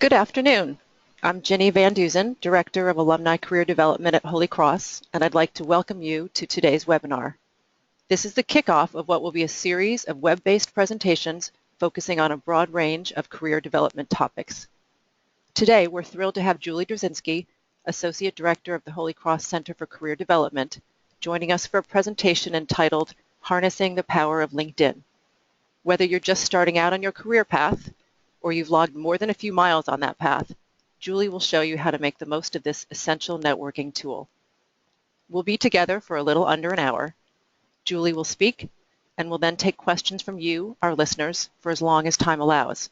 Good afternoon. I'm Ginny Van Duzen, Director of Alumni Career Development at Holy Cross, and I'd like to welcome you to today's webinar. This is the kickoff of what will be a series of web-based presentations focusing on a broad range of career development topics. Today, we're thrilled to have Julie Drzezinski, Associate Director of the Holy Cross Center for Career Development, joining us for a presentation entitled Harnessing the Power of LinkedIn. Whether you're just starting out on your career path, or you've logged more than a few miles on that path, Julie will show you how to make the most of this essential networking tool. We'll be together for a little under an hour. Julie will speak, and will then take questions from you, our listeners, for as long as time allows.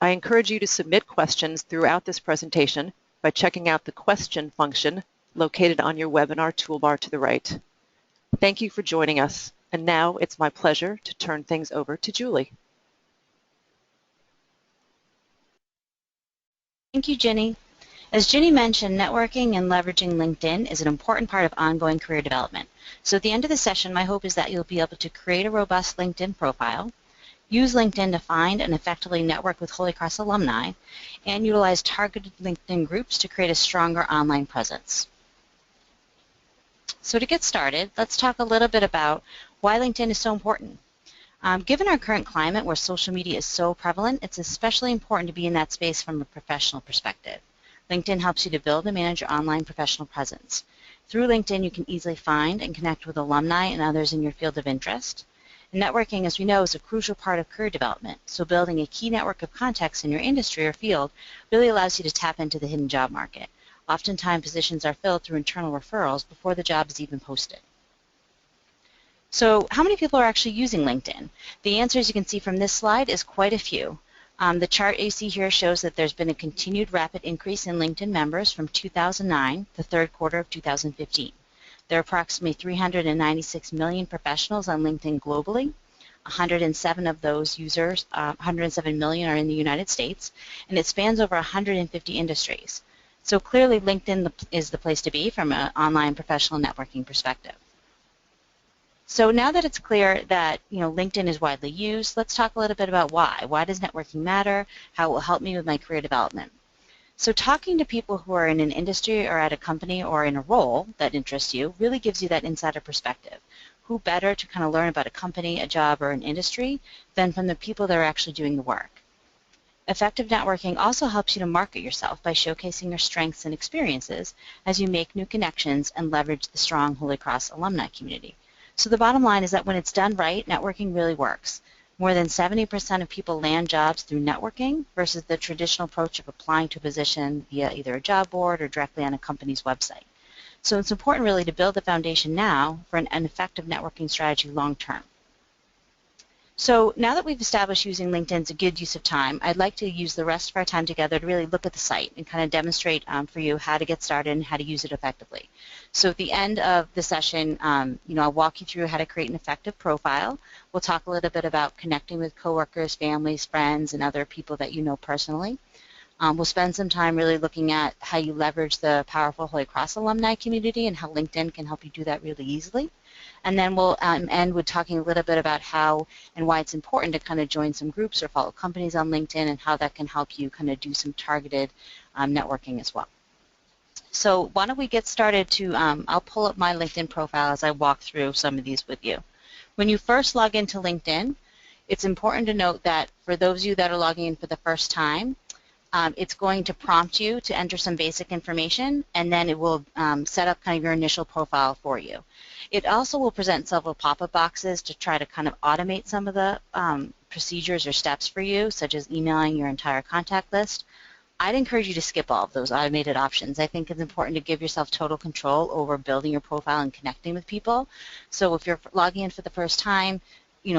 I encourage you to submit questions throughout this presentation by checking out the question function located on your webinar toolbar to the right. Thank you for joining us, and now it's my pleasure to turn things over to Julie. Thank you, Ginny. As Ginny mentioned, networking and leveraging LinkedIn is an important part of ongoing career development. So at the end of the session, my hope is that you'll be able to create a robust LinkedIn profile, use LinkedIn to find and effectively network with Holy Cross alumni, and utilize targeted LinkedIn groups to create a stronger online presence. So to get started, let's talk a little bit about why LinkedIn is so important. Given our current climate where social media is so prevalent, it's especially important to be in that space from a professional perspective. LinkedIn helps you to build and manage your online professional presence. Through LinkedIn, you can easily find and connect with alumni and others in your field of interest. And networking, as we know, is a crucial part of career development, so building a key network of contacts in your industry or field really allows you to tap into the hidden job market. Oftentimes, positions are filled through internal referrals before the job is even posted. So how many people are actually using LinkedIn? The answer, as you can see from this slide, is quite a few. The chart you see here shows that there's been a continued rapid increase in LinkedIn members from 2009 to the third quarter of 2015. There are approximately 396 million professionals on LinkedIn globally. 107 of those users, 107 million are in the United States, and it spans over 150 industries. So clearly LinkedIn is the place to be from an online professional networking perspective. So now that it's clear that LinkedIn is widely used, let's talk a little bit about why. Why does networking matter? How it will help me with my career development. So talking to people who are in an industry or at a company or in a role that interests you really gives you that insider perspective. Who better to kind of learn about a company, a job, or an industry than from the people that are actually doing the work? Effective networking also helps you to market yourself by showcasing your strengths and experiences as you make new connections and leverage the strong Holy Cross alumni community. So the bottom line is that when it's done right, networking really works. More than 70% of people land jobs through networking versus the traditional approach of applying to a position via either a job board or directly on a company's website. So it's important really to build the foundation now for an effective networking strategy long term. So now that we've established using LinkedIn is a good use of time, I'd like to use the rest of our time together to really look at the site and kind of demonstrate for you how to get started and how to use it effectively. So at the end of the session, I'll walk you through how to create an effective profile. We'll talk a little bit about connecting with coworkers, families, friends, and other people that you know personally. We'll spend some time really looking at how you leverage the powerful Holy Cross alumni community and how LinkedIn can help you do that really easily. And then we'll end with talking a little bit about how and why it's important to kind of join some groups or follow companies on LinkedIn and how that can help you kind of do some targeted networking as well. So why don't we get started I'll pull up my LinkedIn profile as I walk through some of these with you. When you first log into LinkedIn, it's important to note that for those of you that are logging in for the first time, it's going to prompt you to enter some basic information, and then it will set up kind of your initial profile for you. It also will present several pop-up boxes to try to kind of automate some of the procedures or steps for you, such as emailing your entire contact list. I'd encourage you to skip all of those automated options. I think it's important to give yourself total control over building your profile and connecting with people. So if you're logging in for the first time,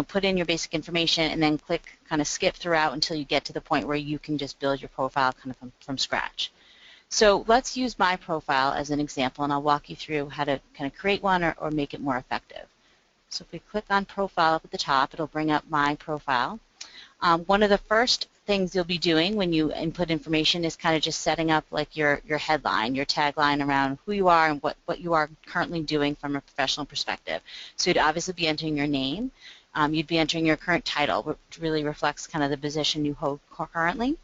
put in your basic information and then click kind of skip throughout until you get to the point where you can just build your profile kind of from scratch. So let's use my profile as an example, and I'll walk you through how to kind of create one or make it more effective. So if we click on profile up at the top, it'll bring up my profile. One of the first things you'll be doing when you input information is kind of just setting up like your headline, your tagline around who you are and what you are currently doing from a professional perspective. So you'd obviously be entering your name. You'd be entering your current title, which really reflects kind of the position you hold currently.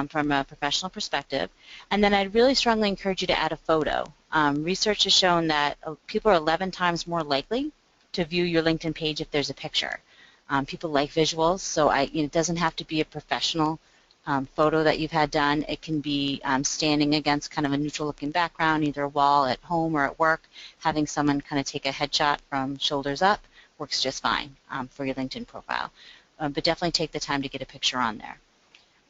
from a professional perspective. And then I'd really strongly encourage you to add a photo. Research has shown that people are 11 times more likely to view your LinkedIn page if there's a picture. People like visuals, so it doesn't have to be a professional photo that you've had done. It can be standing against kind of a neutral looking background, either a wall at home or at work. Having someone kind of take a headshot from shoulders up works just fine for your LinkedIn profile. But definitely take the time to get a picture on there.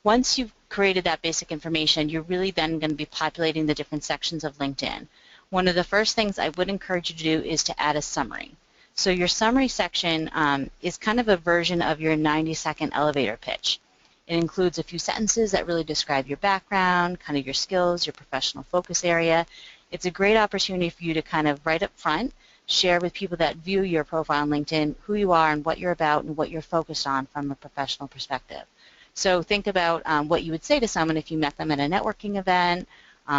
Once you've created that basic information, you're really then going to be populating the different sections of LinkedIn. One of the first things I would encourage you to do is to add a summary. So your summary section is kind of a version of your 90-second elevator pitch. It includes a few sentences that really describe your background, kind of your skills, your professional focus area. It's a great opportunity for you to kind of right up front share with people that view your profile on LinkedIn who you are and what you're about and what you're focused on from a professional perspective. So think about what you would say to someone if you met them at a networking event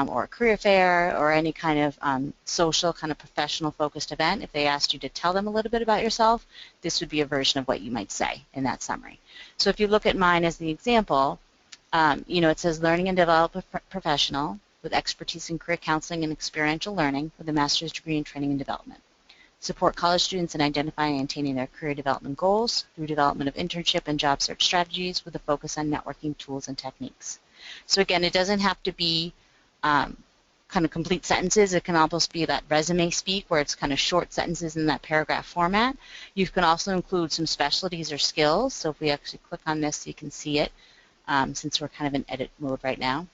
or a career fair or any kind of social, kind of professional focused event. If they asked you to tell them a little bit about yourself, this would be a version of what you might say in that summary. So if you look at mine as the example, it says learning and develop a professional with expertise in career counseling and experiential learning with a master's degree in training and development. Support college students in identifying and attaining their career development goals through development of internship and job search strategies with a focus on networking tools and techniques. So again, it doesn't have to be kind of complete sentences. It can almost be that resume speak where it's kind of short sentences in that paragraph format. You can also include some specialties or skills. So if we actually click on this, you can see it since we're kind of in edit mode right now.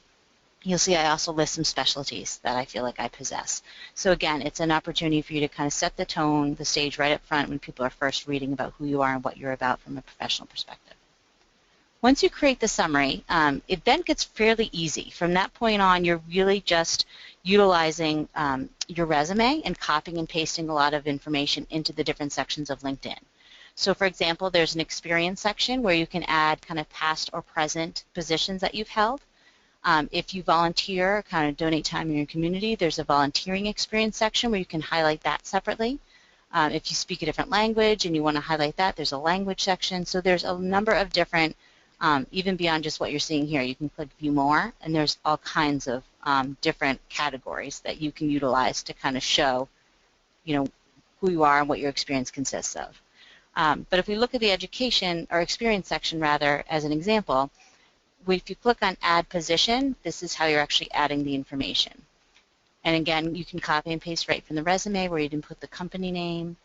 You'll see I also list some specialties that I feel like I possess. So again, it's an opportunity for you to kind of set the tone, the stage right up front when people are first reading about who you are and what you're about from a professional perspective. Once you create the summary, it then gets fairly easy. From that point on, you're really just utilizing your resume and copying and pasting a lot of information into the different sections of LinkedIn. So for example, there's an experience section where you can add kind of past or present positions that you've held. If you volunteer, kind of donate time in your community, there's a volunteering experience section where you can highlight that separately. If you speak a different language and you want to highlight that, there's a language section. So there's a number of different, even beyond just what you're seeing here, you can click View More, and there's all kinds of different categories that you can utilize to kind of show, who you are and what your experience consists of. But if we look at the education, or experience section rather, as an example, if you click on Add Position, this is how you're actually adding the information. And again, you can copy and paste right from the resume where you can put the company name,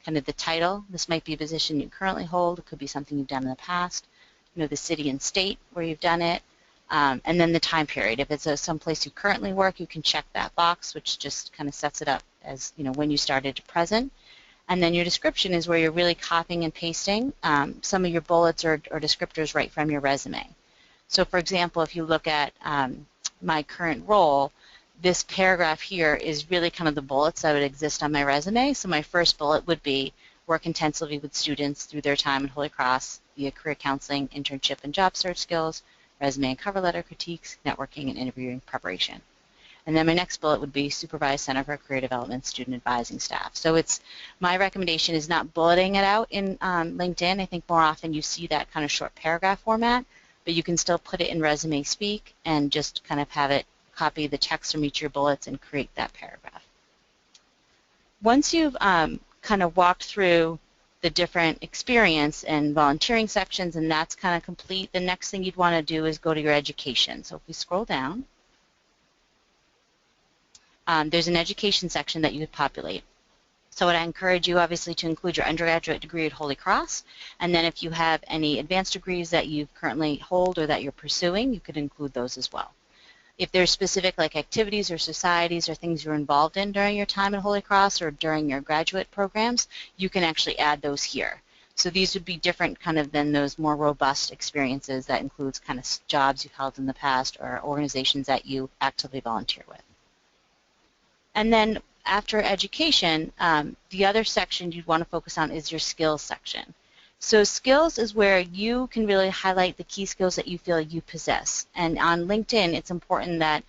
kind of the title. This might be a position you currently hold. It could be something you've done in the past. The city and state where you've done it. And then the time period. If it's someplace you currently work, you can check that box, which just kind of sets it up as when you started to present. And then your description is where you're really copying and pasting some of your bullets or descriptors right from your resume. So for example, if you look at my current role, this paragraph here is really kind of the bullets that would exist on my resume. So my first bullet would be work intensively with students through their time at Holy Cross via career counseling, internship and job search skills, resume and cover letter critiques, networking and interviewing preparation. And then my next bullet would be supervise Center for Career Development student advising staff. So my recommendation is not bulleting it out in LinkedIn. I think more often you see that kind of short paragraph format, but you can still put it in resume speak and just kind of have it copy the text from each of your bullets and create that paragraph. Once you've kind of walked through the different experience and volunteering sections and that's kind of complete, the next thing you'd want to do is go to your education. So if we scroll down, there's an education section that you would populate. So I encourage you obviously to include your undergraduate degree at Holy Cross, and then if you have any advanced degrees that you currently hold or that you're pursuing, you could include those as well. If there's specific like activities or societies or things you're involved in during your time at Holy Cross or during your graduate programs, you can actually add those here. So these would be different kind of than those more robust experiences that includes kind of jobs you've held in the past or organizations that you actively volunteer with. And then after education, the other section you'd want to focus on is your skills section. So skills is where you can really highlight the key skills that you feel you possess. And on LinkedIn, it's important that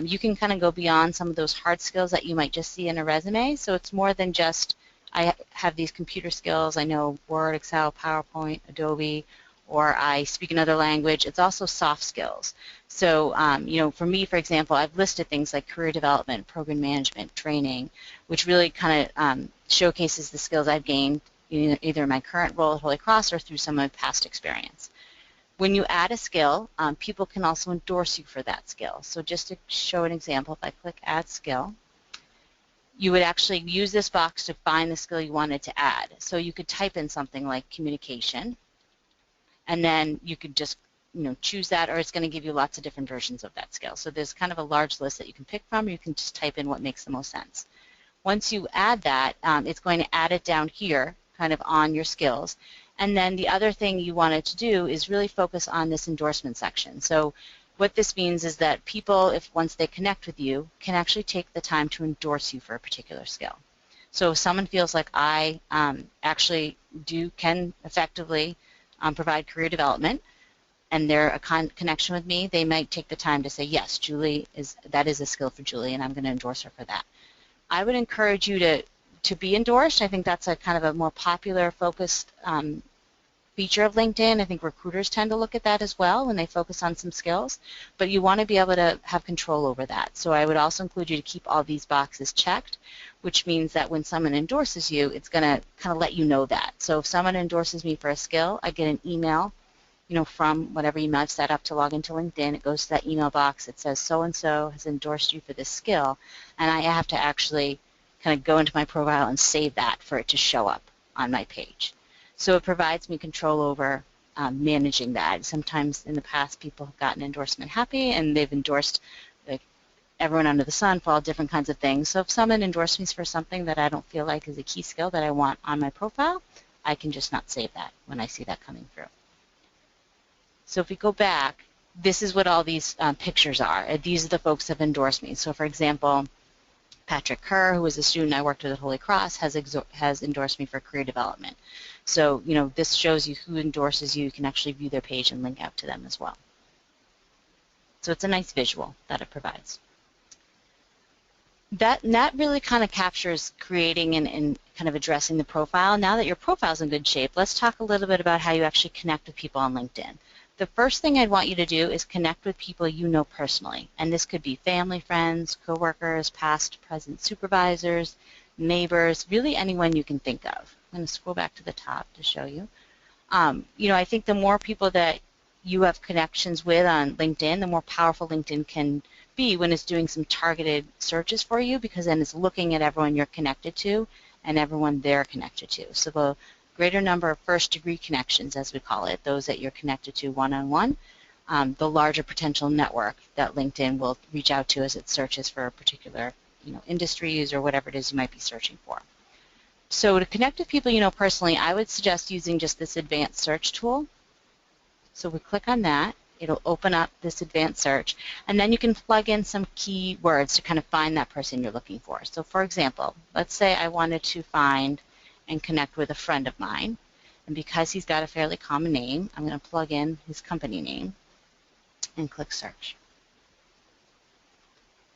you can kind of go beyond some of those hard skills that you might just see in a resume. So it's more than just, I have these computer skills, I know Word, Excel, PowerPoint, Adobe, or I speak another language. It's also soft skills. So, for me, for example, I've listed things like career development, program management, training, which really kind of showcases the skills I've gained either in my current role at Holy Cross or through some of my past experience. When you add a skill, people can also endorse you for that skill. So just to show an example, if I click Add Skill, you would actually use this box to find the skill you wanted to add. So you could type in something like communication, and then you could just choose that, or it's going to give you lots of different versions of that skill. So there's kind of a large list that you can pick from. You can just type in what makes the most sense. Once you add that, it's going to add it down here, kind of on your skills. And then the other thing you wanted to do is really focus on this endorsement section. So what this means is that people, if once they connect with you, can actually take the time to endorse you for a particular skill. So if someone feels like I actually can effectively provide career development, and they're a connection with me, they might take the time to say, yes, that is a skill for Julie, and I'm going to endorse her for that. I would encourage you to be endorsed. I think that's a kind of a more popular focused feature of LinkedIn. I think recruiters tend to look at that as well when they focus on some skills, but you want to be able to have control over that. So I would also include you to keep all these boxes checked, which means that when someone endorses you, it's going to kind of let you know that. So if someone endorses me for a skill, I get an email from whatever email I've set up to log into LinkedIn. It goes to that email box. It says so-and-so has endorsed you for this skill, and I have to actually kind of go into my profile and save that for it to show up on my page. So it provides me control over managing that. Sometimes in the past, people have gotten endorsement happy, and they've endorsed everyone under the sun for all different kinds of things. So if someone endorses me for something that I don't feel like is a key skill that I want on my profile, I can just not save that when I see that coming through. So if we go back, this is what all these pictures are. These are the folks that have endorsed me. So for example, Patrick Kerr, who was a student I worked with at Holy Cross, has endorsed me for career development. So this shows you who endorses you. You can actually view their page and link out to them as well. So it's a nice visual that it provides. That really kind of captures creating and kind of addressing the profile. Now that your profile is in good shape, let's talk a little bit about how you actually connect with people on LinkedIn. The first thing I'd want you to do is connect with people you know personally, and this could be family, friends, coworkers, past, present supervisors, neighbors, really anyone you can think of. I'm going to scroll back to the top to show you. I think the more people that you have connections with on LinkedIn, the more powerful LinkedIn can be when it's doing some targeted searches for you, because then it's looking at everyone you're connected to and everyone they're connected to. So the greater number of first-degree connections, as we call it, those that you're connected to one-on-one, the larger potential network that LinkedIn will reach out to as it searches for particular industries or whatever it is you might be searching for. So to connect with people you know personally, I would suggest using just this advanced search tool. So we click on that. It'll open up this advanced search, and then you can plug in some keywords to kind of find that person you're looking for. So for example, let's say I wanted to find and connect with a friend of mine, and because he's got a fairly common name, I'm going to plug in his company name and click search.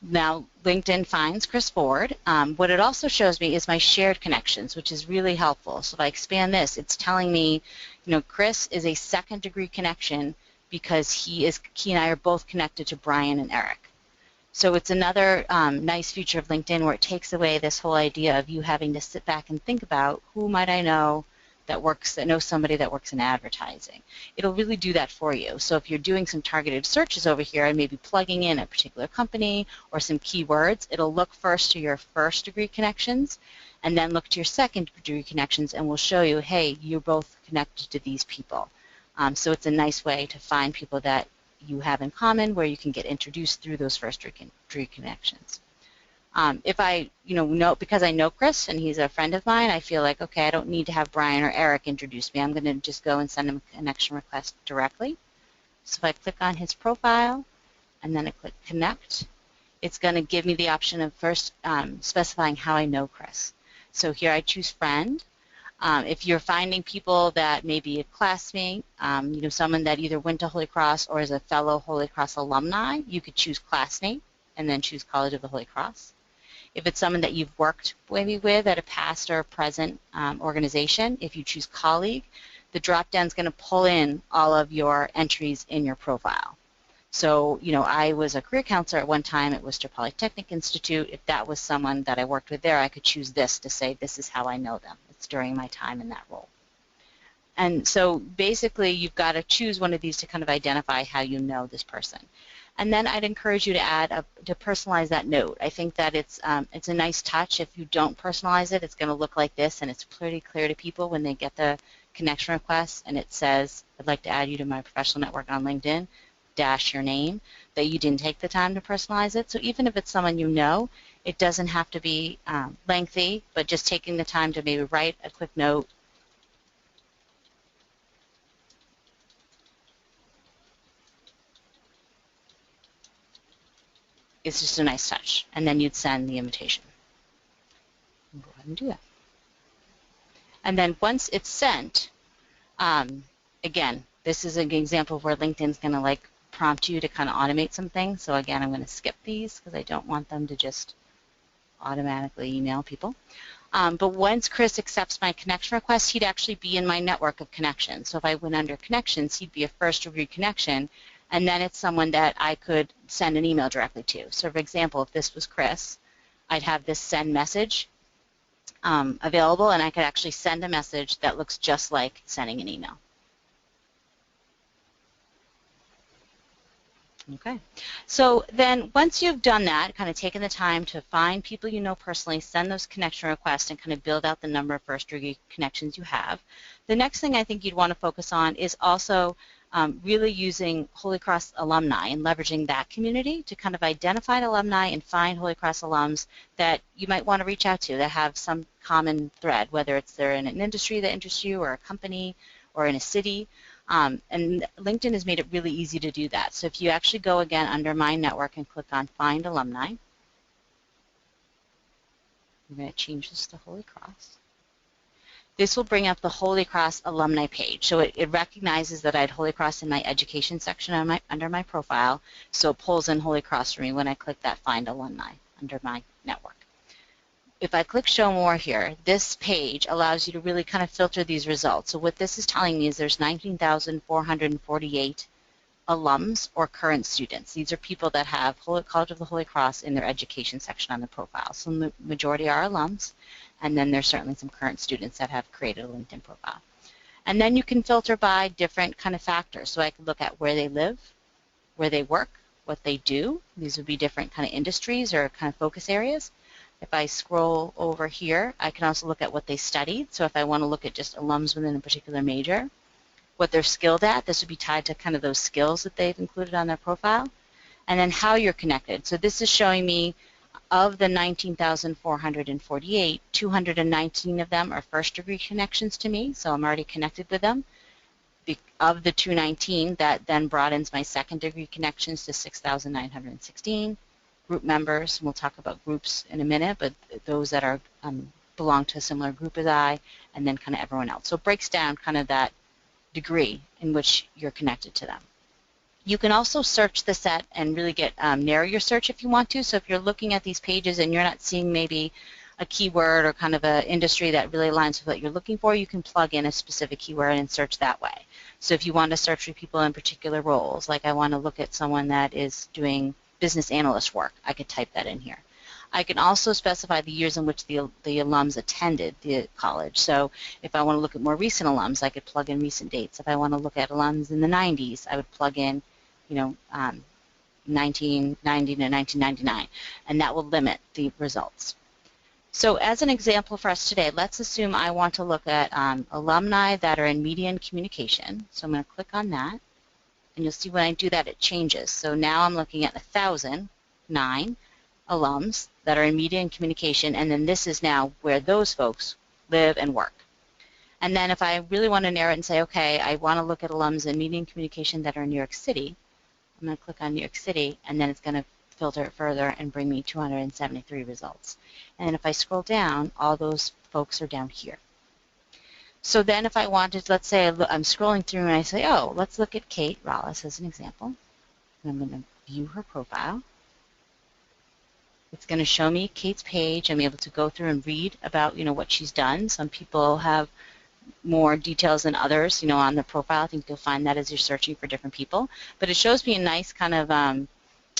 Now LinkedIn finds Chris Ford. What it also shows me is my shared connections, which is really helpful. So if I expand this, it's telling me, Chris is a second-degree connection because he and I are both connected to Brian and Eric. So it's another nice feature of LinkedIn where it takes away this whole idea of you having to sit back and think about who might I know that knows somebody that works in advertising. It'll really do that for you. So if you're doing some targeted searches over here and maybe plugging in a particular company or some keywords, it'll look first to your first-degree connections and then look to your second-degree connections and will show you, hey, you're both connected to these people. So it's a nice way to find people that you have in common where you can get introduced through those first-degree connections. If I, because I know Chris and he's a friend of mine, I feel like, okay, I don't need to have Brian or Eric introduce me. I'm going to just go and send him a connection request directly. So if I click on his profile and then I click connect, it's going to give me the option of first specifying how I know Chris. So here I choose friend. If you're finding people that may be a classmate, someone that either went to Holy Cross or is a fellow Holy Cross alumni, you could choose classmate and then choose College of the Holy Cross. If it's someone that you've worked maybe with at a past or present organization, if you choose colleague, the drop-down is going to pull in all of your entries in your profile. So, I was a career counselor at one time at Worcester Polytechnic Institute. If that was someone that I worked with there, I could choose this to say, this is how I know them. It's during my time in that role. And so basically, you've got to choose one of these to kind of identify how you know this person. And then I'd encourage you to personalize that note. I think that it's a nice touch. If you don't personalize it, it's going to look like this, and it's pretty clear to people when they get the connection request, and it says, I'd like to add you to my professional network on LinkedIn, dash your name, that you didn't take the time to personalize it. So even if it's someone you know, it doesn't have to be lengthy, but just taking the time to maybe write a quick note. It's just a nice touch, and then you'd send the invitation. Go ahead and do that. And then once it's sent, again, this is an example of where LinkedIn's going to prompt you to kind of automate some things. So again, I'm going to skip these because I don't want them to just automatically email people. But once Chris accepts my connection request, he'd actually be in my network of connections. So if I went under connections, he'd be a first-degree connection, and then it's someone that I could send an email directly to. So for example, if this was Chris, I'd have this send message available, and I could actually send a message that looks just like sending an email. Okay, so then once you've done that, kind of taken the time to find people you know personally, send those connection requests, and kind of build out the number of first-degree connections you have, the next thing I think you'd want to focus on is also really using Holy Cross alumni and leveraging that community to kind of identify alumni and find Holy Cross alums that you might want to reach out to that have some common thread, whether it's they're in an industry that interests you or a company or in a city. And LinkedIn has made it really easy to do that. So if you actually go again under My Network and click on Find Alumni, I'm going to change this to Holy Cross. This will bring up the Holy Cross alumni page. So it recognizes that I had Holy Cross in my education section under my profile, so it pulls in Holy Cross for me when I click that Find Alumni under My Network. If I click Show More here, this page allows you to really kind of filter these results. So what this is telling me is there's 19,448 alums or current students. These are people that have College of the Holy Cross in their education section on the profile. So the majority are alums, and then there's certainly some current students that have created a LinkedIn profile. And then you can filter by different kind of factors. So I can look at where they live, where they work, what they do. These would be different kind of industries or kind of focus areas. If I scroll over here, I can also look at what they studied. So if I want to look at just alums within a particular major, what they're skilled at, this would be tied to kind of those skills that they've included on their profile, and then how you're connected. So this is showing me of the 19,448, 219 of them are first-degree connections to me, so I'm already connected with them. Of the 219, that then broadens my second-degree connections to 6,916. Group members, and we'll talk about groups in a minute, but those that are belong to a similar group as I, and then kind of everyone else. So it breaks down kind of that degree in which you're connected to them. You can also search the set and really get narrow your search if you want to. So if you're looking at these pages and you're not seeing maybe a keyword or kind of an industry that really aligns with what you're looking for, you can plug in a specific keyword and search that way. So if you want to search for people in particular roles, like I want to look at someone that is doing business analyst work, I could type that in here. I can also specify the years in which the alums attended the college. So if I want to look at more recent alums, I could plug in recent dates. If I want to look at alums in the 90s, I would plug in, 1990 to 1999, and that will limit the results. So as an example for us today, let's assume I want to look at alumni that are in media and communication. So I'm going to click on that, and you'll see when I do that it changes. So now I'm looking at 1,009 alums that are in media and communication, and then this is now where those folks live and work. And then if I really want to narrow it and say, okay, I want to look at alums in media and communication that are in New York City, I'm going to click on New York City, and then it's going to filter it further and bring me 273 results. And then if I scroll down, all those folks are down here. So then if I wanted, let's say I'm scrolling through and I say, oh, let's look at Kate Rollis as an example. And I'm going to view her profile. It's going to show me Kate's page. I'm able to go through and read about, what she's done. Some people have more details than others, on the profile. I think you'll find that as you're searching for different people. But it shows me a nice kind of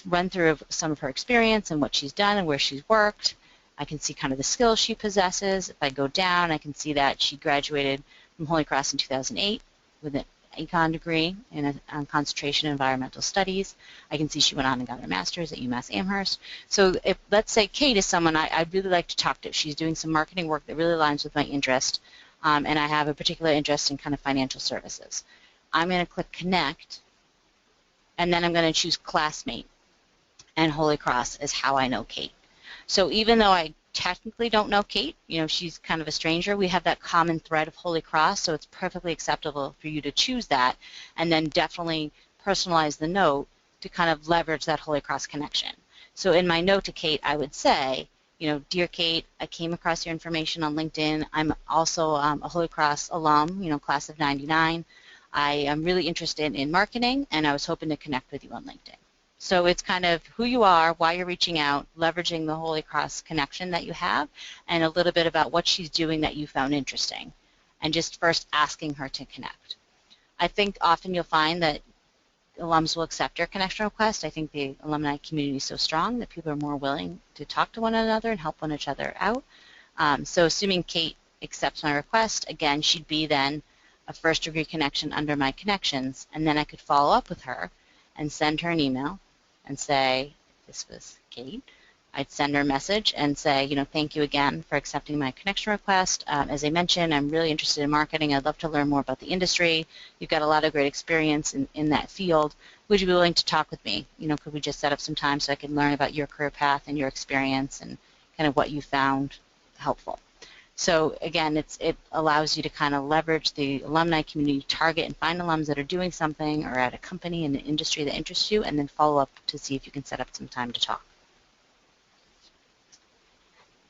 run through of some of her experience and what she's done and where she's worked. I can see kind of the skills she possesses. If I go down, I can see that she graduated from Holy Cross in 2008 with an econ degree in a concentration in environmental studies. I can see she went on and got her master's at UMass Amherst. So if, let's say, Kate is someone I'd really like to talk to. She's doing some marketing work that really aligns with my interest, and I have a particular interest in kind of financial services. I'm going to click Connect, and then I'm going to choose Classmate, and Holy Cross is how I know Kate. So even though I technically don't know Kate, she's kind of a stranger, we have that common thread of Holy Cross, so it's perfectly acceptable for you to choose that and then definitely personalize the note to kind of leverage that Holy Cross connection. So in my note to Kate, I would say, Dear Kate, I came across your information on LinkedIn. I'm also a Holy Cross alum, class of 99. I am really interested in marketing, and I was hoping to connect with you on LinkedIn. So it's kind of who you are, why you're reaching out, leveraging the Holy Cross connection that you have, and a little bit about what she's doing that you found interesting, and just first asking her to connect. I think often you'll find that alums will accept your connection request. I think the alumni community is so strong that people are more willing to talk to one another and help one each other out. So assuming Kate accepts my request, again, she'd be then a first degree connection under my connections, and then I could follow up with her and send her an email and say, this was Kate. I'd send her a message and say, thank you again for accepting my connection request. As I mentioned, I'm really interested in marketing. I'd love to learn more about the industry. You've got a lot of great experience in that field. Would you be willing to talk with me? Could we just set up some time so I can learn about your career path and your experience and kind of what you found helpful? So again, it allows you to kind of leverage the alumni community, target and find alums that are doing something or at a company in an industry that interests you, and then follow up to see if you can set up some time to talk.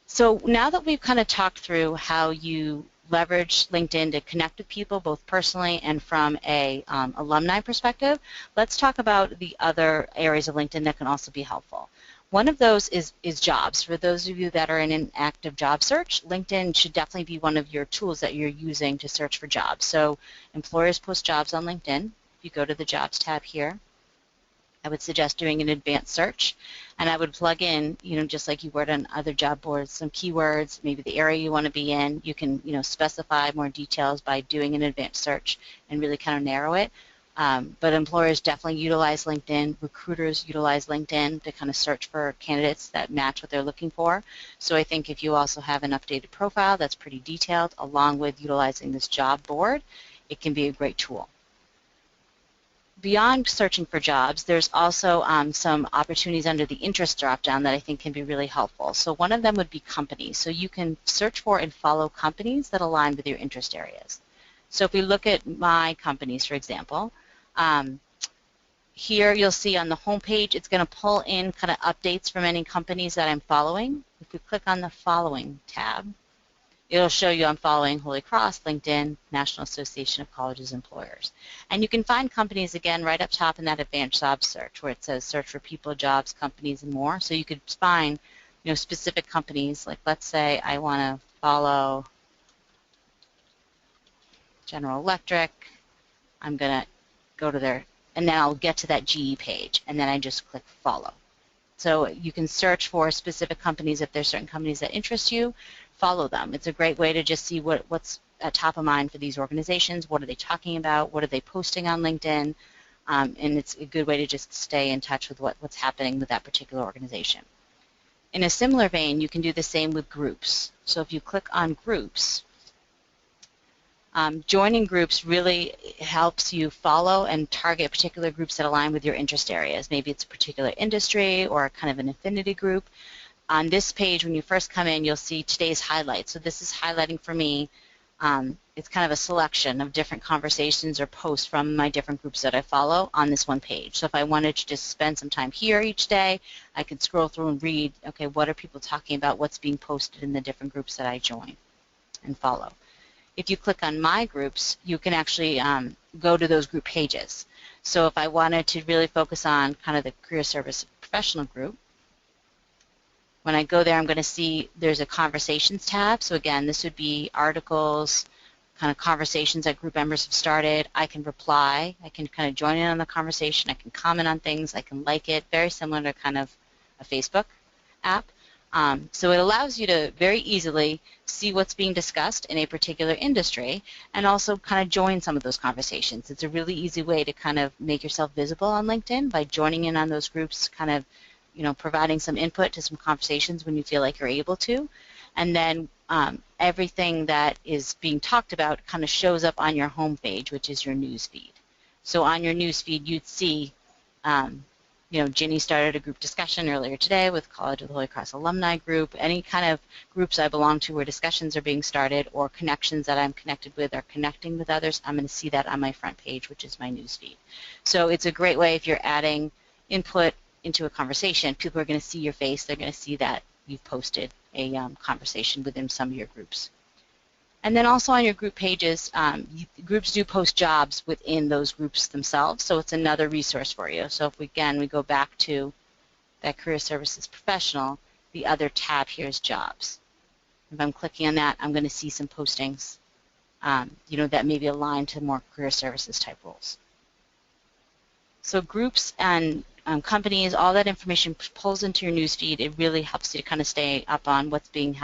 So now that we've kind of talked through how you leverage LinkedIn to connect with people both personally and from a alumni perspective, let's talk about the other areas of LinkedIn that can also be helpful. One of those is jobs. For those of you that are in an active job search, LinkedIn should definitely be one of your tools that you're using to search for jobs. So employers post jobs on LinkedIn. If you go to the Jobs tab here, I would suggest doing an advanced search, and I would plug in, just like you would on other job boards, some keywords, maybe the area you want to be in. You can, specify more details by doing an advanced search and really kind of narrow it. But employers definitely utilize LinkedIn. Recruiters utilize LinkedIn to kind of search for candidates that match what they're looking for. So I think if you also have an updated profile that's pretty detailed, along with utilizing this job board, it can be a great tool. Beyond searching for jobs, there's also some opportunities under the interest dropdown that I think can be really helpful. So one of them would be companies. So you can search for and follow companies that align with your interest areas. So if we look at my companies, for example, here you'll see on the home page, it's going to pull in kind of updates from any companies that I'm following. If we click on the Following tab, it'll show you I'm following Holy Cross, LinkedIn, National Association of Colleges Employers. And you can find companies, again, right up top in that advanced job search where it says search for people, jobs, companies, and more. So you could find specific companies. Like let's say I want to follow General Electric. I'm going to go to their, and then I'll get to that GE page, and then I just click Follow. So you can search for specific companies. If there's certain companies that interest you, follow them. It's a great way to just see what's at top of mind for these organizations. What are they talking about? What are they posting on LinkedIn? And it's a good way to just stay in touch with what's happening with that particular organization. In a similar vein, you can do the same with groups. So if you click on groups, joining groups really helps you follow and target particular groups that align with your interest areas. Maybe it's a particular industry or kind of an affinity group. On this page, when you first come in, you'll see today's highlights. So this is highlighting for me. It's kind of a selection of different conversations or posts from my different groups that I follow on this one page. So if I wanted to just spend some time here each day, I could scroll through and read, okay, what are people talking about, what's being posted in the different groups that I join and follow. If you click on My Groups, you can actually go to those group pages. So if I wanted to really focus on kind of the career service professional group, when I go there, I'm going to see there's a conversations tab. So again, this would be articles, kind of conversations that group members have started. I can reply. I can kind of join in on the conversation. I can comment on things. I can like it. Very similar to kind of a Facebook app. So it allows you to very easily see what's being discussed in a particular industry and also kind of join some of those conversations. It's a really easy way to kind of make yourself visible on LinkedIn by joining in on those groups, kind of, providing some input to some conversations when you feel like you're able to. And then everything that is being talked about kind of shows up on your home page, which is your news feed. So on your news feed, you'd see Ginny started a group discussion earlier today with College of the Holy Cross Alumni group. Any kind of groups I belong to where discussions are being started or connections that I'm connected with are connecting with others, I'm going to see that on my front page, which is my newsfeed. So it's a great way if you're adding input into a conversation. People are going to see your face. They're going to see that you've posted a conversation within some of your groups. And then also on your group pages, groups do post jobs within those groups themselves, so it's another resource for you. So if we go back to that Career Services Professional, the other tab here is Jobs. If I'm clicking on that, I'm going to see some postings, that may be aligned to more career services type roles. So groups and companies, all that information pulls into your newsfeed. It really helps you to kind of stay up on what's being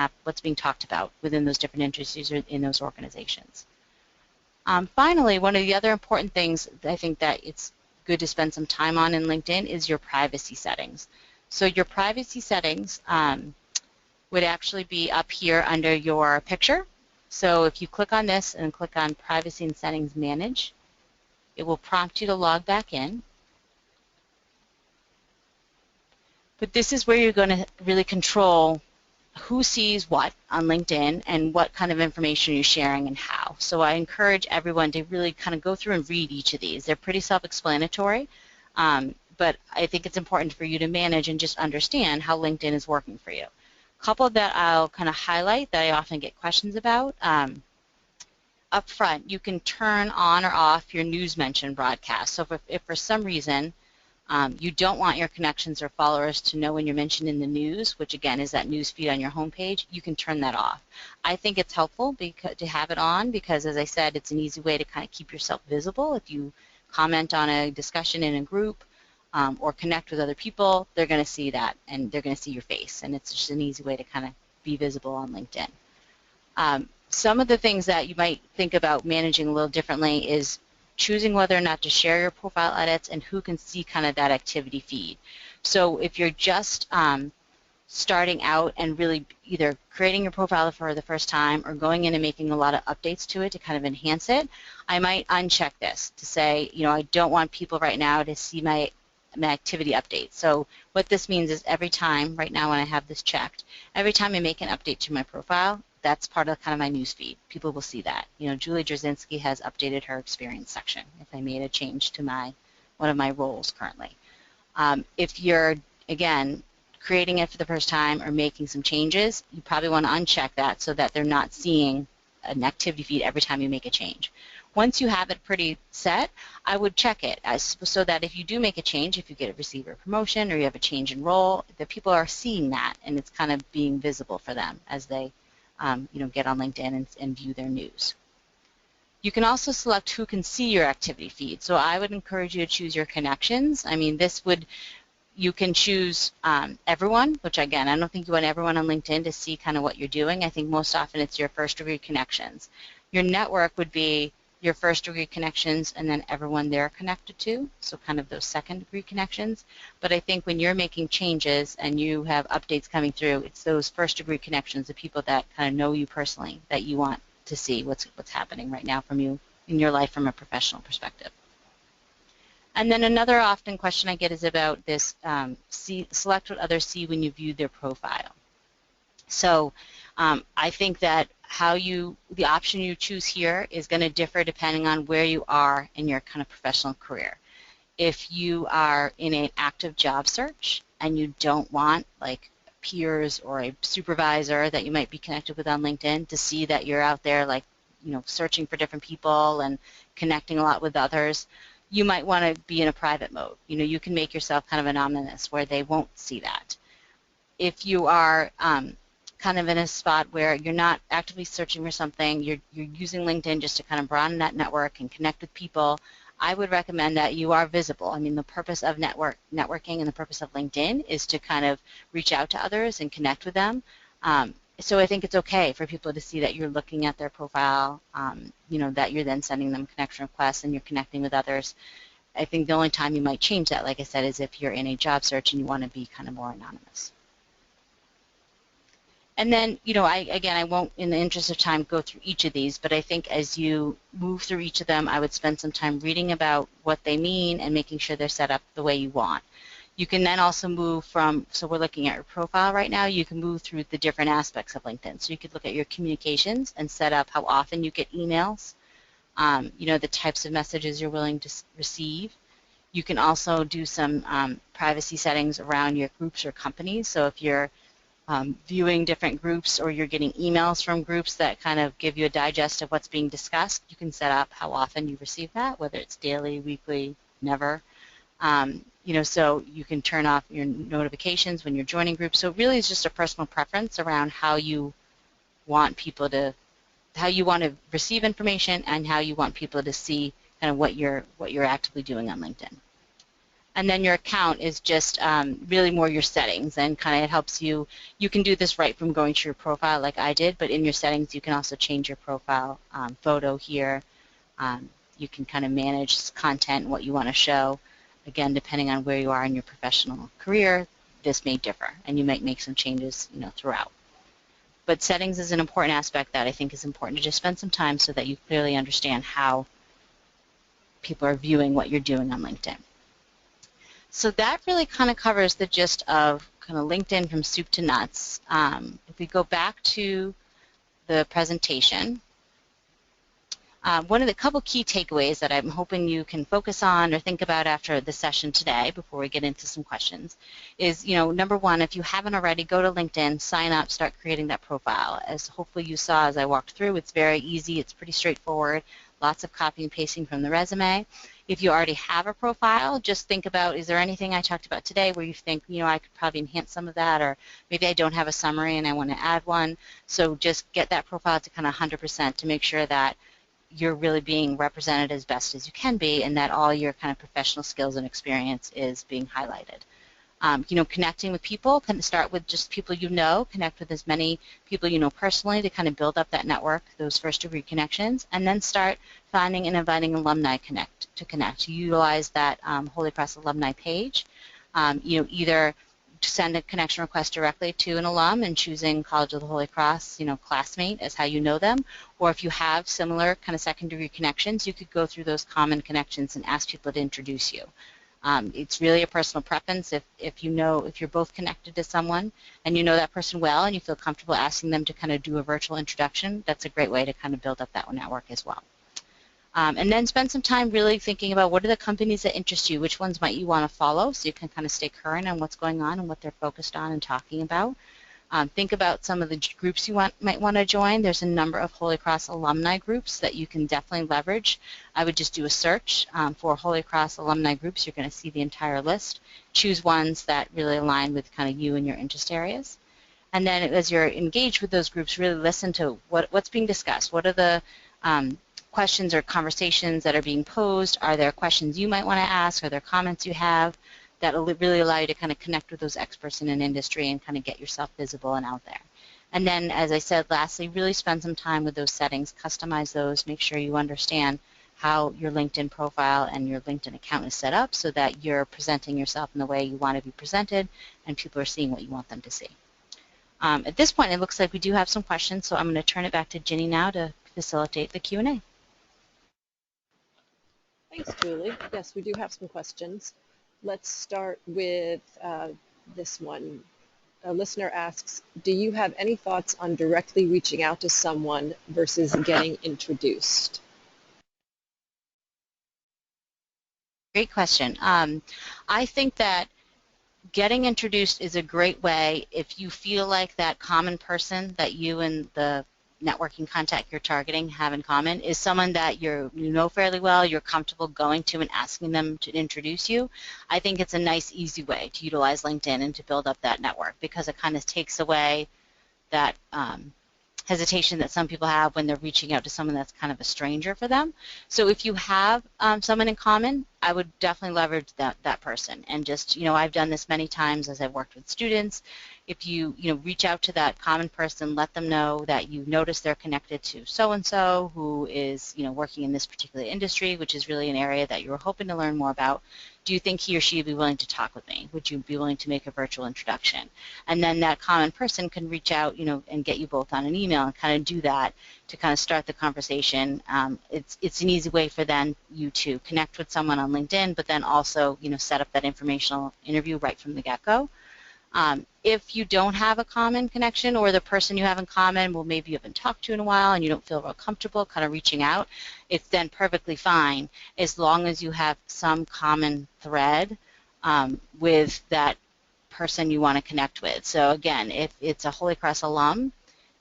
talked about within those different industries or in those organizations. Finally, one of the other important things I think that it's good to spend some time on in LinkedIn is your privacy settings. So your privacy settings would actually be up here under your picture. So if you click on this and click on Privacy and Settings Manage, it will prompt you to log back in. But this is where you're going to really control who sees what on LinkedIn and what kind of information you're sharing and how. So I encourage everyone to really kind of go through and read each of these. They're pretty self-explanatory, but I think it's important for you to manage and just understand how LinkedIn is working for you. A couple that I'll kind of highlight that I often get questions about. Up front, you can turn on or off your news mention broadcast. So if for some reason you don't want your connections or followers to know when you're mentioned in the news, which again is that news feed on your homepage, you can turn that off. I think it's helpful to have it on because, as I said, it's an easy way to kind of keep yourself visible. If you comment on a discussion in a group or connect with other people, they're going to see that and they're going to see your face, and it's just an easy way to kind of be visible on LinkedIn. Some of the things that you might think about managing a little differently is choosing whether or not to share your profile edits and who can see kind of that activity feed. So if you're just starting out and really either creating your profile for the first time or going in and making a lot of updates to it to kind of enhance it, I might uncheck this to say, I don't want people right now to see my activity updates. So what this means is every time, right now when I have this checked, every time I make an update to my profile, that's part of kind of my news feed. People will see that. Julie Drzezinski has updated her experience section if I made a change to one of my roles currently. If you're, again, creating it for the first time or making some changes, you probably want to uncheck that so that they're not seeing an activity feed every time you make a change. Once you have it pretty set, I would check it so that if you do make a change, if you get a receiver promotion or you have a change in role, that people are seeing that and it's kind of being visible for them as they get on LinkedIn and view their news. You can also select who can see your activity feed. So I would encourage you to choose your connections. I mean, you can choose everyone, which again, I don't think you want everyone on LinkedIn to see kind of what you're doing. I think most often it's your first degree connections. Your network would be your first degree connections and then everyone they're connected to, so kind of those second degree connections. But I think when you're making changes and you have updates coming through, it's those first degree connections, the people that kind of know you personally, that you want to see what's happening right now from you in your life from a professional perspective. And then another often question I get is about this select what others see when you view their profile. So I think that the option you choose here is going to differ depending on where you are in your kind of professional career. If you are in an active job search and you don't want like peers or a supervisor that you might be connected with on LinkedIn to see that you're out there like, searching for different people and connecting a lot with others, you might want to be in a private mode. You can make yourself kind of anonymous where they won't see that. If you are kind of in a spot where you're not actively searching for something, you're using LinkedIn just to kind of broaden that network and connect with people, I would recommend that you are visible. I mean, the purpose of networking and the purpose of LinkedIn is to kind of reach out to others and connect with them. So I think it's okay for people to see that you're looking at their profile, that you're then sending them connection requests and you're connecting with others. I think the only time you might change that, like I said, is if you're in a job search and you want to be kind of more anonymous. And then, I won't, in the interest of time, go through each of these, but I think as you move through each of them, I would spend some time reading about what they mean and making sure they're set up the way you want. You can then also move from, so we're looking at your profile right now, you can move through the different aspects of LinkedIn. So you could look at your communications and set up how often you get emails, the types of messages you're willing to receive. You can also do some privacy settings around your groups or companies. So if you're viewing different groups or you're getting emails from groups that kind of give you a digest of what's being discussed, you can set up how often you receive that, whether it's daily, weekly, never. So you can turn off your notifications when you're joining groups. So it really is just a personal preference around how you want people to, how you want to receive information and how you want people to see kind of what you're actively doing on LinkedIn. And then your account is just really more your settings, and kind of it helps you. You can do this right from going to your profile like I did, but in your settings you can also change your profile photo here. You can kind of manage content and what you want to show. Again, depending on where you are in your professional career, this may differ, and you might make some changes throughout. But settings is an important aspect that I think is important to just spend some time so that you clearly understand how people are viewing what you're doing on LinkedIn. So that really kind of covers the gist of kind of LinkedIn from soup to nuts. If we go back to the presentation, one of the couple key takeaways that I'm hoping you can focus on or think about after the session today before we get into some questions is, number one, if you haven't already, go to LinkedIn, sign up, start creating that profile. As hopefully you saw as I walked through, it's very easy, it's pretty straightforward, lots of copy and pasting from the resume. If you already have a profile, just think about, is there anything I talked about today where you think, I could probably enhance some of that, or maybe I don't have a summary and I want to add one. So just get that profile to kind of 100% to make sure that you're really being represented as best as you can be and that all your kind of professional skills and experience is being highlighted. Connecting with people, kind of start with just people connect with as many people you know personally to kind of build up that network, those first-degree connections, and then start finding and inviting alumni to connect. Utilize that Holy Cross alumni page. Either send a connection request directly to an alum and choosing College of the Holy Cross, classmate as how you know them, or if you have similar kind of second-degree connections, you could go through those common connections and ask people to introduce you. It's really a personal preference. If you're both connected to someone and you know that person well and you feel comfortable asking them to kind of do a virtual introduction, that's a great way to kind of build up that network as well. And then spend some time really thinking about what are the companies that interest you, which ones might you want to follow so you can kind of stay current on what's going on and what they're focused on and talking about. Think about some of the groups you might want to join. There's a number of Holy Cross alumni groups that you can definitely leverage. I would just do a search for Holy Cross alumni groups. You're going to see the entire list. Choose ones that really align with kind of you and your interest areas. And then as you're engaged with those groups, really listen to what's being discussed. What are the questions or conversations that are being posed? Are there questions you might want to ask? Are there comments you have that will really allow you to kind of connect with those experts in an industry and kind of get yourself visible and out there? And then, as I said, lastly, really spend some time with those settings, customize those, make sure you understand how your LinkedIn profile and your LinkedIn account is set up so that you're presenting yourself in the way you want to be presented and people are seeing what you want them to see. At this point, it looks like we do have some questions, so I'm going to turn it back to Ginny now to facilitate the Q&A. Thanks, Julie. Yes, we do have some questions. Let's start with this one. A listener asks, do you have any thoughts on directly reaching out to someone versus getting introduced? Great question. I think that getting introduced is a great way if you feel like that common person that you and the networking contact you're targeting have in common is someone that you know fairly well, you're comfortable going to and asking them to introduce you. I think it's a nice, easy way to utilize LinkedIn and to build up that network because it kind of takes away that hesitation that some people have when they're reaching out to someone that's kind of a stranger for them. So if you have someone in common, I would definitely leverage that person. And just, I've done this many times as I've worked with students. If you, reach out to that common person, let them know that you notice they're connected to so-and-so who is, working in this particular industry, which is really an area that you're hoping to learn more about. Do you think he or she would be willing to talk with me? Would you be willing to make a virtual introduction? And then that common person can reach out, and get you both on an email and kind of do that to kind of start the conversation. It's an easy way for then you to connect with someone on LinkedIn, but then also, set up that informational interview right from the get-go. If you don't have a common connection, or the person you have in common, well, maybe you haven't talked to in a while and you don't feel real comfortable kind of reaching out, it's then perfectly fine as long as you have some common thread with that person you want to connect with. So again, if it's a Holy Cross alum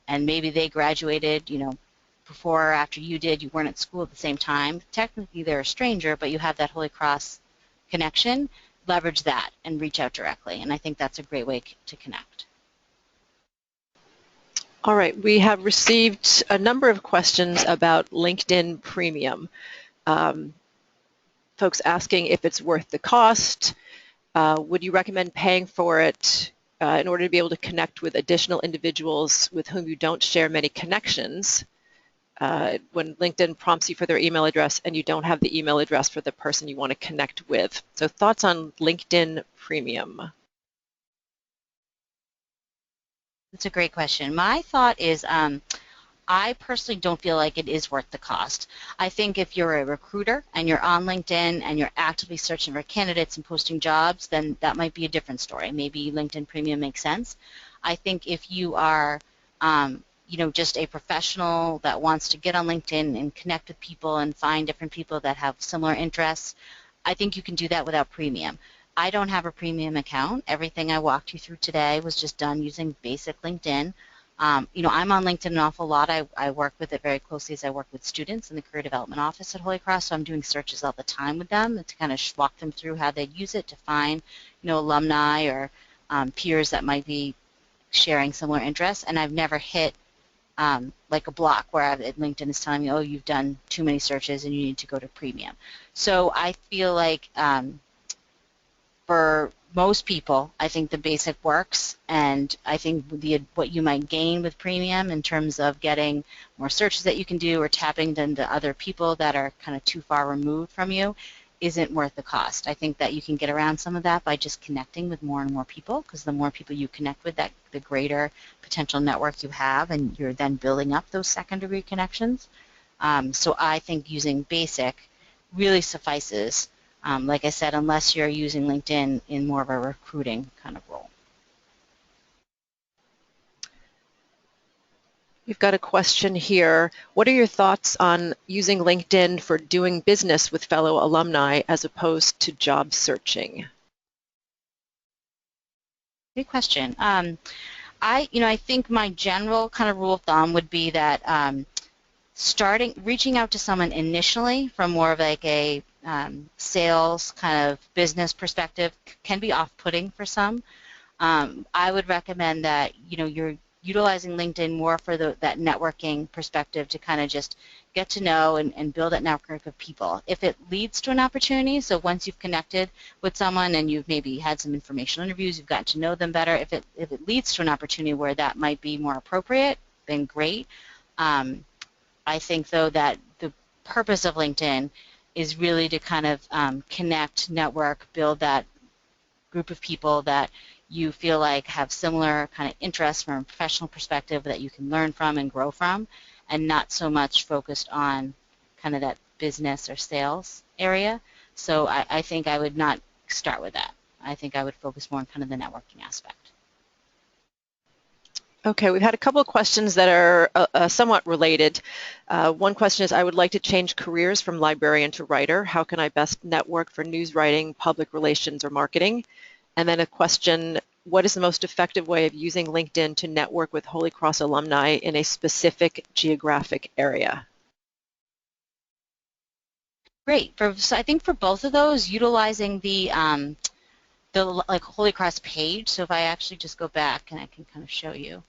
and maybe they graduated, before or after you did, you weren't at school at the same time, technically they're a stranger, but you have that Holy Cross connection, leverage that and reach out directly. And I think that's a great way to connect. All right, we have received a number of questions about LinkedIn Premium. Folks asking if it's worth the cost. Would you recommend paying for it in order to be able to connect with additional individuals with whom you don't share many connections when LinkedIn prompts you for their email address and you don't have the email address for the person you want to connect with? So thoughts on LinkedIn Premium? That's a great question. My thought is I personally don't feel like it is worth the cost. I think if you're a recruiter and you're on LinkedIn and you're actively searching for candidates and posting jobs, then that might be a different story. Maybe LinkedIn Premium makes sense. I think if you are, just a professional that wants to get on LinkedIn and connect with people and find different people that have similar interests, I think you can do that without premium. I don't have a premium account. Everything I walked you through today was just done using basic LinkedIn. I'm on LinkedIn an awful lot. I work with it very closely as I work with students in the Career Development Office at Holy Cross, so I'm doing searches all the time with them to kind of walk them through how they use it to find, alumni or peers that might be sharing similar interests. And I've never hit like a block where LinkedIn is telling me, oh, you've done too many searches and you need to go to premium. So I feel like for most people, I think the basic works, and I think what you might gain with premium in terms of getting more searches that you can do or tapping into other people that are kind of too far removed from you isn't worth the cost. I think that you can get around some of that by just connecting with more and more people, because the more people you connect with, the greater potential network you have, and you're then building up those second-degree connections. So I think using basic really suffices. Like I said, unless you're using LinkedIn in more of a recruiting kind of role. We've got a question here. What are your thoughts on using LinkedIn for doing business with fellow alumni as opposed to job searching? Good question. I think my general kind of rule of thumb would be that reaching out to someone initially from more of like a sales kind of business perspective can be off-putting for some. I would recommend that you're utilizing LinkedIn more for that networking perspective to kind of just get to know and build that network of people. If it leads to an opportunity, so once you've connected with someone and you've maybe had some informational interviews, you've gotten to know them better, if it leads to an opportunity where that might be more appropriate, then great. I think, though, that the purpose of LinkedIn is really to kind of connect, network, build that group of people that you feel like have similar kind of interests from a professional perspective that you can learn from and grow from, and not so much focused on kind of that business or sales area. So I think I would not start with that. I think I would focus more on kind of the networking aspect. Okay, we've had a couple of questions that are somewhat related. One question is, I would like to change careers from librarian to writer. How can I best network for news writing, public relations, or marketing? And then a question, what is the most effective way of using LinkedIn to network with Holy Cross alumni in a specific geographic area? Great. So I think for both of those, utilizing the like Holy Cross page. So if I actually just go back and I can kind of show you.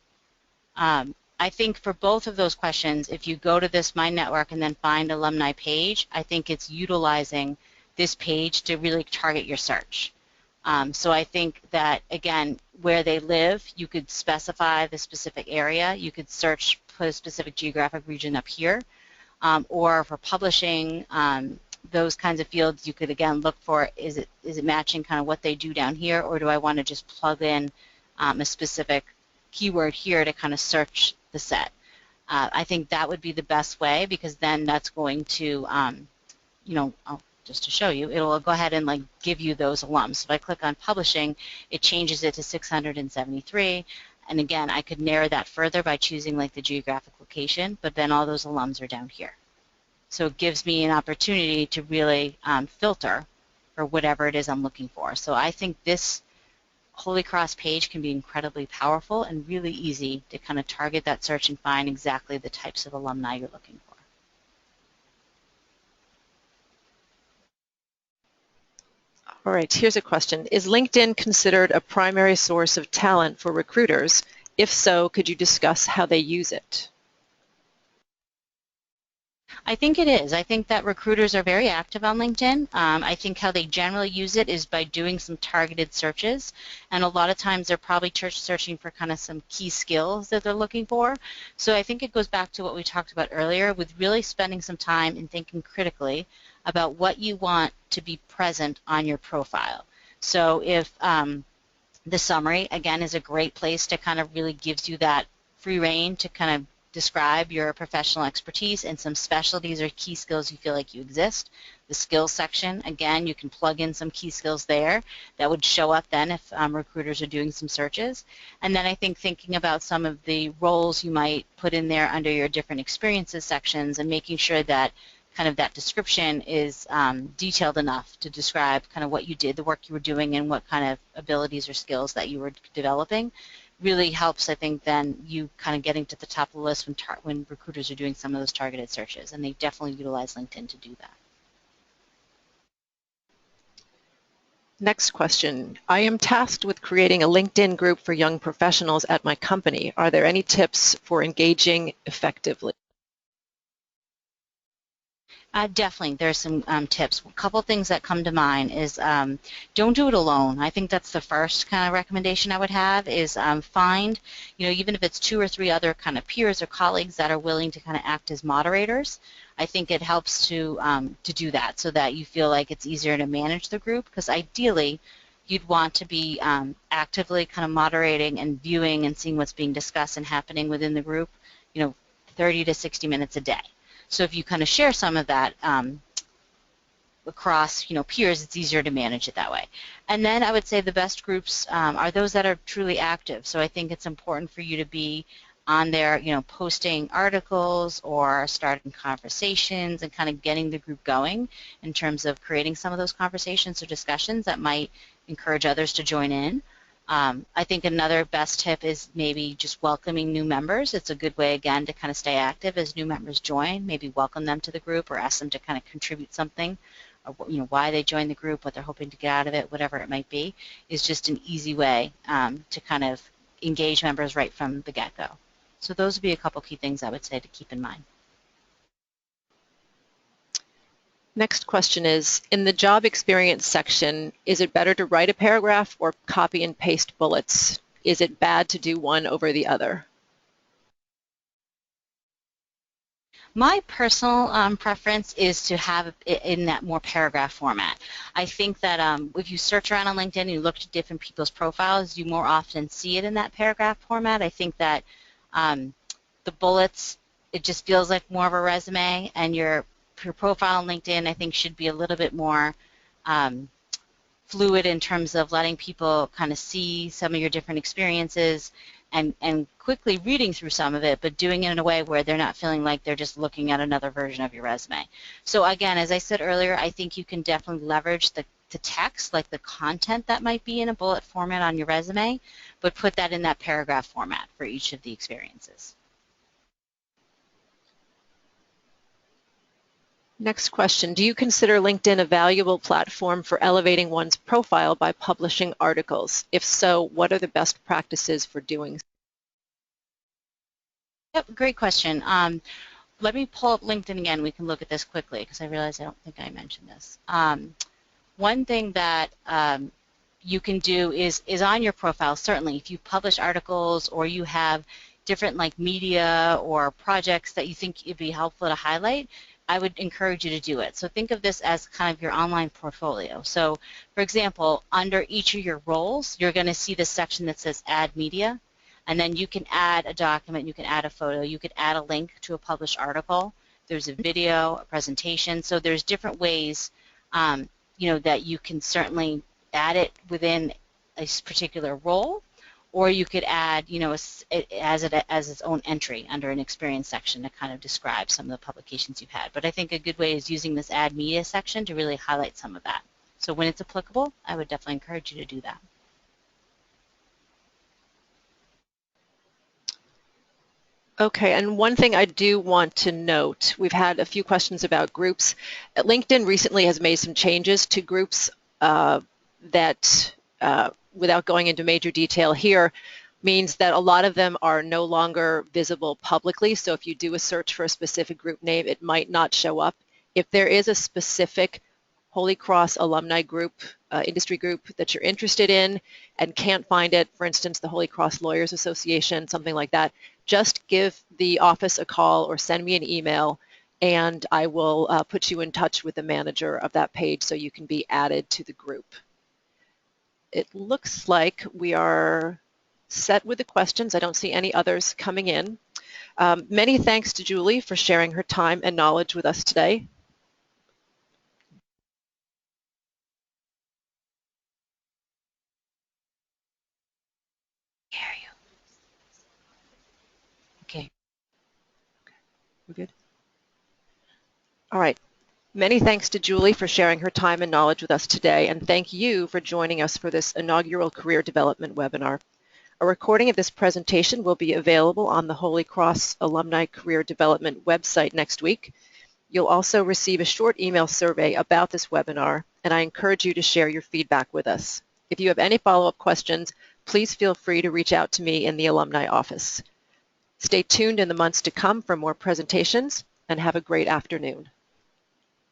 I think for both of those questions, if you go to this My Network and then find alumni page, I think it's utilizing this page to really target your search. So I think that, again, where they live, you could specify the specific area. You could search, put a specific geographic region up here. Or for publishing, those kinds of fields, you could, again, look for, is it matching kind of what they do down here, or do I want to just plug in a specific keyword here to kind of search the set? I think that would be the best way, because then that's going to, just to show you, it'll go ahead and like give you those alums. So if I click on publishing, it changes it to 673. And again, I could narrow that further by choosing like the geographic location, but then all those alums are down here. So it gives me an opportunity to really filter for whatever it is I'm looking for. So I think this Holy Cross page can be incredibly powerful and really easy to kind of target that search and find exactly the types of alumni you're looking for. All right, here's a question. Is LinkedIn considered a primary source of talent for recruiters? If so, could you discuss how they use it? I think it is. I think that recruiters are very active on LinkedIn. I think how they generally use it is by doing some targeted searches, and a lot of times they're probably searching for kind of some key skills that they're looking for. So I think it goes back to what we talked about earlier with really spending some time and thinking critically about what you want to be present on your profile. So if the summary, again, is a great place to kind of really gives you that free reign to kind of describe your professional expertise and some specialties or key skills you feel like you exist. The skills section, again, you can plug in some key skills there that would show up then if recruiters are doing some searches. And then I think thinking about some of the roles you might put in there under your different experiences sections and making sure that kind of that description is detailed enough to describe kind of what you did, the work you were doing, and what kind of abilities or skills that you were developing really helps, I think, then you kind of getting to the top of the list when recruiters are doing some of those targeted searches, and they definitely utilize LinkedIn to do that. Next question. I am tasked with creating a LinkedIn group for young professionals at my company. Are there any tips for engaging effectively? Definitely, there's some tips. A couple things that come to mind is don't do it alone. I think that's the first kind of recommendation I would have is find, even if it's 2 or 3 other kind of peers or colleagues that are willing to kind of act as moderators. I think it helps to do that so that you feel like it's easier to manage the group, because ideally you'd want to be actively kind of moderating and viewing and seeing what's being discussed and happening within the group, 30 to 60 minutes a day. So if you kind of share some of that across, peers, it's easier to manage it that way. And then I would say the best groups are those that are truly active. So I think it's important for you to be on there, posting articles or starting conversations and kind of getting the group going in terms of creating some of those conversations or discussions that might encourage others to join in. I think another best tip is maybe just welcoming new members. It's a good way, again, to kind of stay active as new members join, maybe welcome them to the group or ask them to kind of contribute something, or why they joined the group, what they're hoping to get out of it, whatever it might be, is just an easy way to kind of engage members right from the get-go. So those would be a couple key things I would say to keep in mind. Next question is, in the job experience section, is it better to write a paragraph or copy and paste bullets? Is it bad to do one over the other? My personal preference is to have it in that more paragraph format. I think that if you search around on LinkedIn and you look at different people's profiles, you more often see it in that paragraph format. I think that the bullets, it just feels like more of a resume, and your profile on LinkedIn, I think, should be a little bit more fluid in terms of letting people kind of see some of your different experiences and quickly reading through some of it, but doing it in a way where they're not feeling like they're just looking at another version of your resume. So again, as I said earlier, I think you can definitely leverage the text, like the content that might be in a bullet format on your resume, but put that in that paragraph format for each of the experiences. Next question. Do you consider LinkedIn a valuable platform for elevating one's profile by publishing articles? If so, what are the best practices for doing so? Yep, great question. Let me pull up LinkedIn again. We can look at this quickly because I realize I don't think I mentioned this. One thing that you can do is on your profile, certainly if you publish articles or you have different like media or projects that you think it'd be helpful to highlight, I would encourage you to do it. So think of this as kind of your online portfolio. So for example, under each of your roles, you're going to see this section that says add media, and then you can add a document, you can add a photo, you could add a link to a published article, there's a video, a presentation, so there's different ways that you can certainly add it within a particular role, or you could add, as its own entry under an experience section to kind of describe some of the publications you've had. But I think a good way is using this add media section to really highlight some of that. So when it's applicable, I would definitely encourage you to do that. Okay, and one thing I do want to note, we've had a few questions about groups. LinkedIn recently has made some changes to groups that, without going into major detail here, means that a lot of them are no longer visible publicly. So if you do a search for a specific group name, it might not show up. If there is a specific Holy Cross alumni group, industry group that you're interested in and can't find it, for instance, the Holy Cross Lawyers Association, something like that, just give the office a call or send me an email and I will put you in touch with the manager of that page so you can be added to the group. It looks like we are set with the questions. I don't see any others coming in. Many thanks to Julie for sharing her time and knowledge with us today. Hear you. Okay. We're good? All right. Many thanks to Julie for sharing her time and knowledge with us today, and thank you for joining us for this inaugural Career Development webinar. A recording of this presentation will be available on the Holy Cross Alumni Career Development website next week. You'll also receive a short email survey about this webinar, and I encourage you to share your feedback with us. If you have any follow-up questions, please feel free to reach out to me in the alumni office. Stay tuned in the months to come for more presentations, and have a great afternoon.